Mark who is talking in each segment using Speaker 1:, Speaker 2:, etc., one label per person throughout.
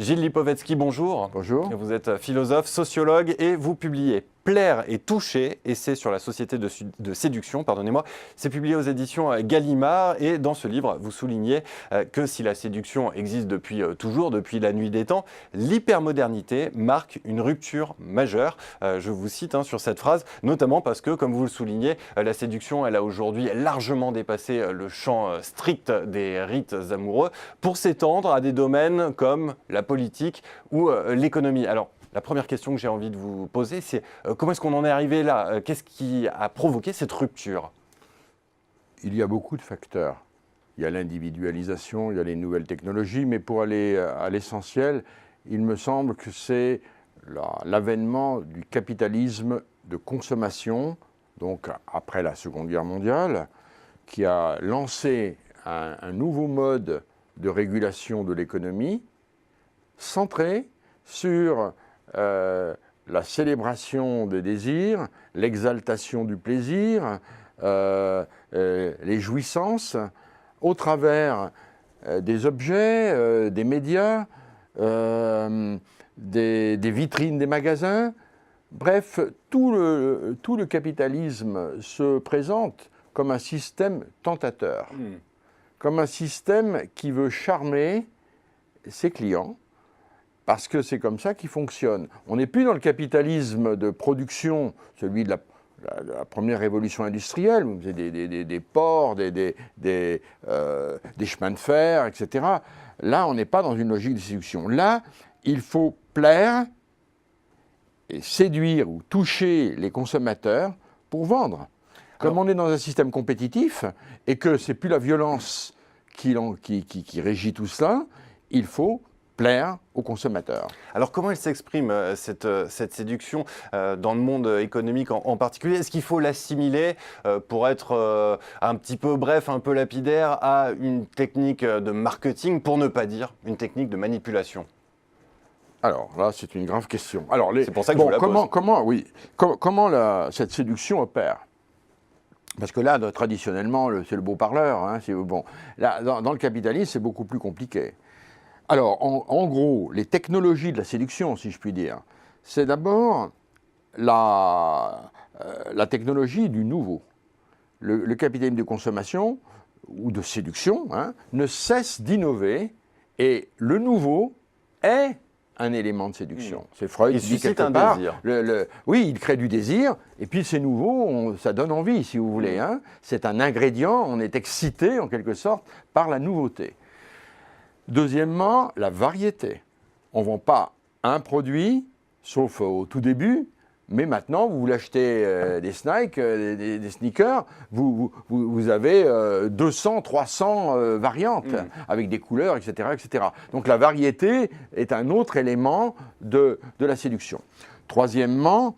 Speaker 1: Gilles Lipovetsky, bonjour.
Speaker 2: Bonjour.
Speaker 1: Vous êtes philosophe, sociologue et vous publiez Plaire et toucher, essai sur la société de séduction, pardonnez-moi. C'est publié aux éditions Gallimard et dans ce livre, vous soulignez que si la séduction existe depuis toujours, depuis la nuit des temps, l'hypermodernité marque une rupture majeure. Je vous cite sur cette phrase, notamment parce que, comme vous le soulignez, la séduction, elle a aujourd'hui largement dépassé le champ strict des rites amoureux pour s'étendre à des domaines comme la politique ou l'économie. Alors, la première question que j'ai envie de vous poser, c'est comment est-ce qu'on en est arrivé là? Qu'est-ce qui a provoqué cette rupture?
Speaker 2: Il y a beaucoup de facteurs. Il y a l'individualisation, il y a les nouvelles technologies, mais pour aller à l'essentiel, il me semble que c'est l'avènement du capitalisme de consommation, donc après la Seconde Guerre mondiale, qui a lancé un nouveau mode de régulation de l'économie centré sur la célébration des désirs, l'exaltation du plaisir, les jouissances, au travers des objets, des médias, des vitrines des magasins. Bref, tout le capitalisme se présente comme un système tentateur, comme un système qui veut charmer ses clients, parce que c'est comme ça qu'il fonctionne. On n'est plus dans le capitalisme de production, celui de la première révolution industrielle, où vous avez des ports, des chemins de fer, etc. Là, on n'est pas dans une logique de séduction. Là, il faut plaire et séduire ou toucher les consommateurs pour vendre. Comme on est dans un système compétitif et que ce n'est plus la violence qui régit tout cela, il faut plaire aux consommateurs.
Speaker 1: Alors comment elle s'exprime, cette séduction, dans le monde économique en particulier? Est-ce qu'il faut l'assimiler, pour être un petit peu bref, un peu lapidaire, à une technique de marketing, pour ne pas dire une technique de manipulation?
Speaker 2: Alors là, c'est une grave question.
Speaker 1: C'est pour ça que je vous la pose.
Speaker 2: Comment cette séduction opère? Parce que là, traditionnellement, c'est le beau parleur. Bon. Là, dans le capitalisme, c'est beaucoup plus compliqué. Alors, en gros, les technologies de la séduction, si je puis dire, c'est d'abord la technologie du nouveau. Le capitalisme de consommation ou de séduction ne cesse d'innover et le nouveau est un élément de séduction. C'est Freud qui dit quelque part.
Speaker 1: Désir.
Speaker 2: Oui, il crée du désir et puis c'est nouveau, ça donne envie, si vous voulez. C'est un ingrédient, on est excité en quelque sorte par la nouveauté. Deuxièmement, la variété. On ne vend pas un produit, sauf au tout début, mais maintenant, vous voulez acheter des snacks, des sneakers, vous avez 200, 300 variantes, avec des couleurs, etc., etc. Donc la variété est un autre élément de la séduction. Troisièmement,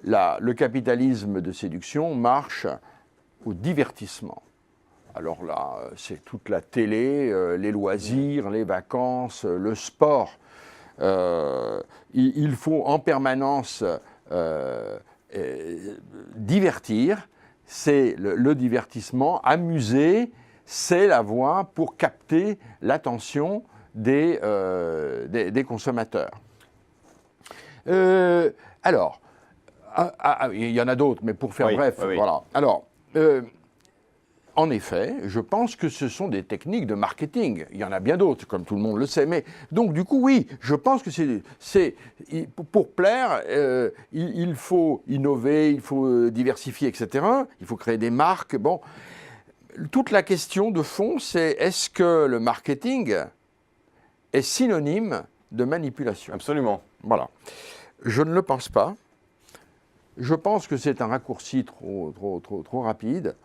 Speaker 2: le capitalisme de séduction marche au divertissement. Alors là, c'est toute la télé, les loisirs, les vacances, le sport. Il faut en permanence divertir. C'est le divertissement, amuser, c'est la voie pour capter l'attention des consommateurs. Alors, il y en a d'autres, mais pour faire bref, voilà. Alors, en effet, je pense que ce sont des techniques de marketing. Il y en a bien d'autres, comme tout le monde le sait. Mais donc, du coup, oui, je pense que pour plaire, il faut innover, il faut diversifier, etc. Il faut créer des marques. Bon, toute la question de fond, c'est est-ce que le marketing est synonyme de manipulation?
Speaker 1: Absolument.
Speaker 2: Voilà. Je ne le pense pas. Je pense que c'est un raccourci trop rapide.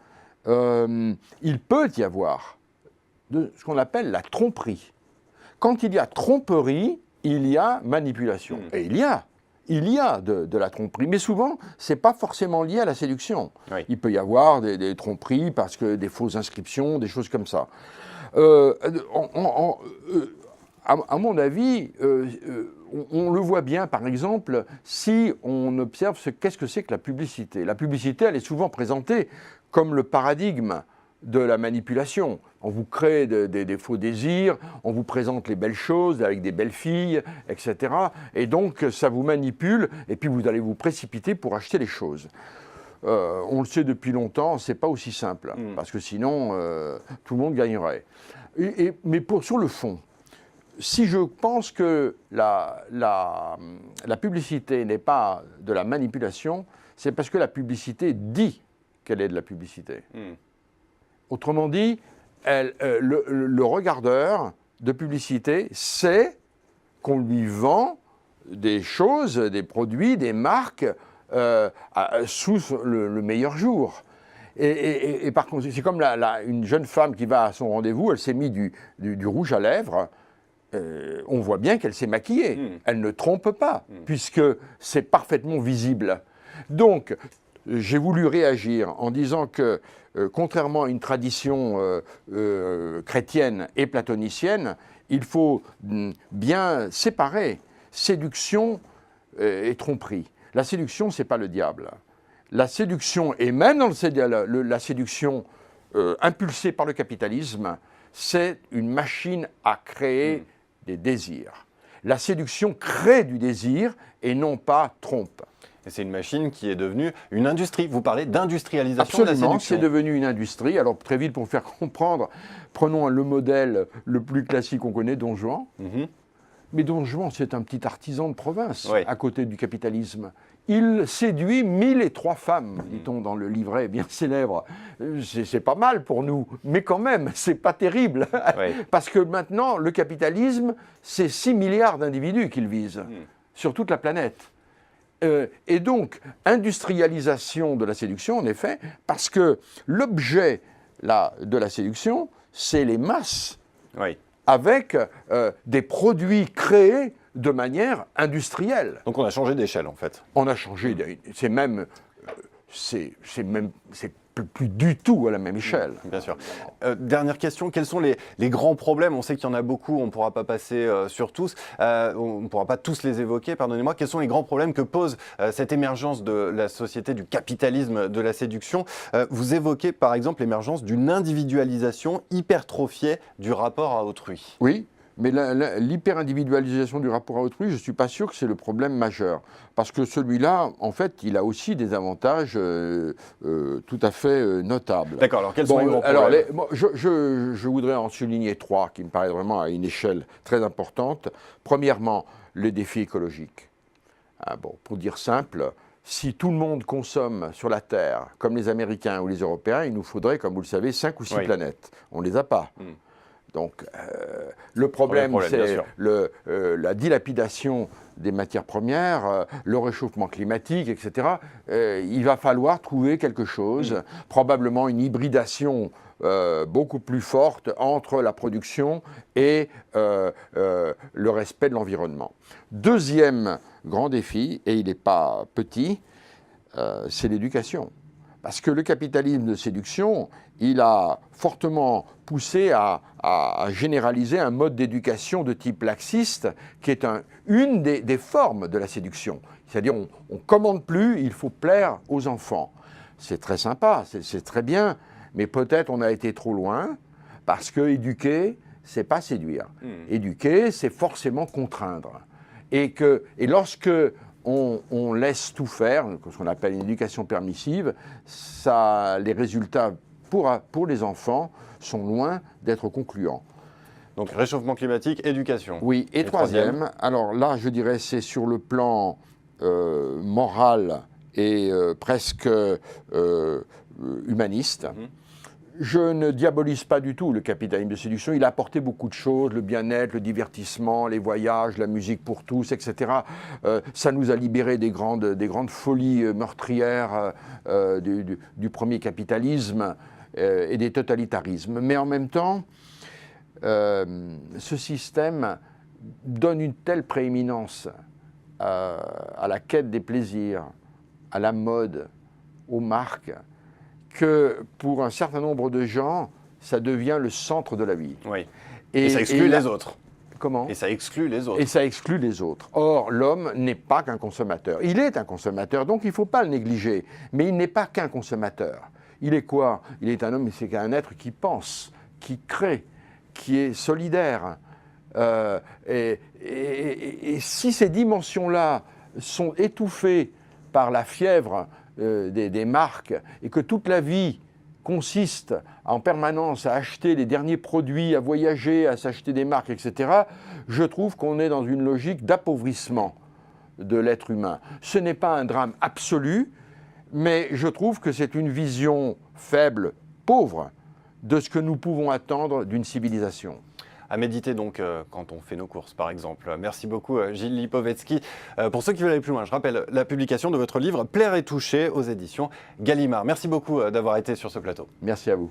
Speaker 2: Il peut y avoir ce qu'on appelle la tromperie. Quand il y a tromperie, il y a manipulation. Et il y a de la tromperie, mais souvent, ce n'est pas forcément lié à la séduction.
Speaker 1: Oui.
Speaker 2: Il peut y avoir des tromperies parce que des fausses inscriptions, des choses comme ça. À mon avis, on le voit bien, par exemple, si on observe qu'est-ce que c'est que la publicité. La publicité, elle est souvent présentée comme le paradigme de la manipulation. On vous crée des faux désirs, on vous présente les belles choses avec des belles filles, etc. Et donc, ça vous manipule, et puis vous allez vous précipiter pour acheter les choses. On le sait depuis longtemps, c'est pas aussi simple, parce que sinon, tout le monde gagnerait. Mais sur le fond, si je pense que la publicité n'est pas de la manipulation, c'est parce que la publicité dit qu'elle est de la publicité. Autrement dit, le regardeur de publicité sait qu'on lui vend des choses, des produits, des marques sous le meilleur jour. Et par contre, c'est comme une jeune femme qui va à son rendez-vous, elle s'est mis du rouge à lèvres. On voit bien qu'elle s'est maquillée. Elle ne trompe pas, puisque c'est parfaitement visible. Donc, j'ai voulu réagir en disant que, contrairement à une tradition chrétienne et platonicienne, il faut bien séparer séduction et tromperie. La séduction, ce n'est pas le diable. La séduction, et même dans la séduction impulsée par le capitalisme, c'est une machine à créer des désirs. La séduction crée du désir et non pas trompe.
Speaker 1: Et c'est une machine qui est devenue une industrie. Vous parlez d'industrialisation de la séduction.
Speaker 2: Absolument, c'est devenu une industrie. Alors très vite, pour faire comprendre, prenons le modèle le plus classique qu'on connaît, Don Juan. Mais Don Juan, c'est un petit artisan de province à côté du capitalisme. Il séduit 1003 femmes, dit-on dans le livret bien célèbre. C'est pas mal pour nous, mais quand même, c'est pas terrible. Parce que maintenant, le capitalisme, c'est 6 milliards d'individus qu'il vise sur toute la planète. Et donc, industrialisation de la séduction, en effet, parce que l'objet de la séduction, c'est les masses, avec des produits créés de manière industrielle.
Speaker 1: Donc on a changé d'échelle, en fait.
Speaker 2: On a changé, c'est plus du tout à la même échelle.
Speaker 1: Bien sûr. Dernière question, quels sont les grands problèmes? On sait qu'il y en a beaucoup, on ne pourra pas passer sur tous, on ne pourra pas tous les évoquer, pardonnez-moi. Quels sont les grands problèmes que pose cette émergence de la société, du capitalisme, de la séduction? Vous évoquez par exemple l'émergence d'une individualisation hypertrophiée du rapport à autrui.
Speaker 2: Oui. Mais l'hyper-individualisation du rapport à autrui, je ne suis pas sûr que c'est le problème majeur. Parce que celui-là, en fait, il a aussi des avantages tout à fait notables.
Speaker 1: D'accord, alors quels sont les grands problèmes?
Speaker 2: Je voudrais en souligner 3 qui me paraissent vraiment à une échelle très importante. Premièrement, le défi écologique. Pour dire simple, si tout le monde consomme sur la Terre, comme les Américains ou les Européens, il nous faudrait, comme vous le savez, 5 ou 6 planètes. On ne les a pas. Donc, le problème, c'est la dilapidation des matières premières, le réchauffement climatique, etc. Il va falloir trouver quelque chose, probablement une hybridation beaucoup plus forte entre la production et le respect de l'environnement. Deuxième grand défi, et il n'est pas petit, c'est l'éducation. Parce que le capitalisme de séduction, il a fortement poussé à généraliser un mode d'éducation de type laxiste, qui est une des formes de la séduction. C'est-à-dire, on ne commande plus, il faut plaire aux enfants. C'est très sympa, c'est très bien, mais peut-être on a été trop loin, parce que éduquer, c'est pas séduire. Éduquer, c'est forcément contraindre. Et lorsque on laisse tout faire, ce qu'on appelle une éducation permissive, les résultats pour les enfants sont loin d'être concluants.
Speaker 1: Donc réchauffement climatique, éducation.
Speaker 2: Oui, et troisième, alors là je dirais c'est sur le plan moral et presque humaniste. Je ne diabolise pas du tout le capitalisme de séduction. Il a apporté beaucoup de choses, le bien-être, le divertissement, les voyages, la musique pour tous, etc. Ça nous a libérés des grandes folies meurtrières du premier capitalisme et des totalitarismes. Mais en même temps, ce système donne une telle prééminence à la quête des plaisirs, à la mode, aux marques, que pour un certain nombre de gens, ça devient le centre de la vie.
Speaker 1: Oui. Et ça exclut les autres.
Speaker 2: Comment ?
Speaker 1: Et ça exclut les autres.
Speaker 2: Et ça exclut les autres. Or, l'homme n'est pas qu'un consommateur. Il est un consommateur, donc il ne faut pas le négliger. Mais il n'est pas qu'un consommateur. il est quoi? Il est un homme, c'est un être qui pense, qui crée, qui est solidaire. Et si ces dimensions-là sont étouffées par la fièvre des marques et que toute la vie consiste en permanence à acheter les derniers produits, à voyager, à s'acheter des marques, etc., je trouve qu'on est dans une logique d'appauvrissement de l'être humain. Ce n'est pas un drame absolu, mais je trouve que c'est une vision faible, pauvre, de ce que nous pouvons attendre d'une civilisation.
Speaker 1: À méditer donc quand on fait nos courses, par exemple. Merci beaucoup, Gilles Lipovetsky. Pour ceux qui veulent aller plus loin, je rappelle la publication de votre livre « Plaire et toucher » aux éditions Gallimard. Merci beaucoup d'avoir été sur ce plateau.
Speaker 2: Merci à vous.